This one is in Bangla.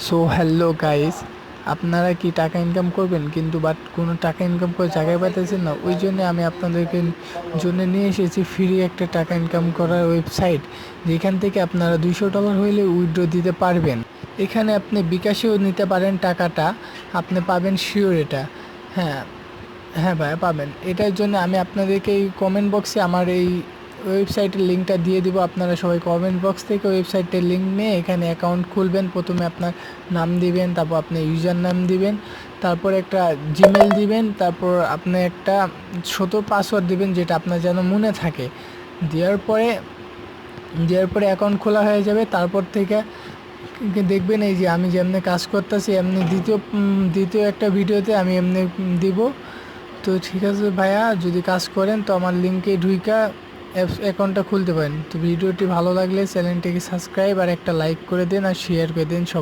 সো হ্যালো গাইস, আপনারা কি টাকা ইনকাম করবেন কিন্তু বাট কোনো টাকা ইনকাম করে জায়গায় পাইতেছেন না? ওই জন্য আমি আপনাদেরকে জন্য নিয়ে এসেছি ফ্রি একটা টাকা ইনকাম করার ওয়েবসাইট, যেখান থেকে আপনারা $200 হইলে উইথড্র দিতে পারবেন। এখানে আপনি বিকাশেও নিতে পারেন টাকাটা, আপনি পাবেন শিওর এটা। হ্যাঁ, হ্যাঁ ভাইয়া পাবেন। এটার জন্য আমি আপনাদেরকে এই কমেন্ট বক্সে আমার এই ওয়েবসাইটের লিঙ্কটা দিয়ে দিব। আপনারা সবাই কমেন্ট বক্স থেকে ওয়েবসাইটের লিঙ্ক নিয়ে এখানে অ্যাকাউন্ট খুলবেন। প্রথমে আপনার নাম দিবেন, তারপর আপনি ইউজার নাম দিবেন, তারপর একটা জিমেল দিবেন, তারপর আপনি একটা ছোট পাসওয়ার্ড দিবেন যেটা আপনার যেন মনে থাকে। দেওয়ার পরে অ্যাকাউন্ট খোলা হয়ে যাবে। তারপর থেকে দেখবেন এই যে আমি যেমনি কাজ করতেছি এমনি দ্বিতীয় একটা ভিডিওতে আমি এমনি দিব। তো ঠিক আছে ভাইয়া, যদি কাজ করেন তো আমার লিঙ্কে ঢুইকা অ্যাকাউন্টটা খুলতে পারেন। তো ভিডিওটি ভালো লাগলে চ্যানেলটিকে সাবস্ক্রাইব আর একটা লাইক করে দিন আর শেয়ার করে দিন সবাই।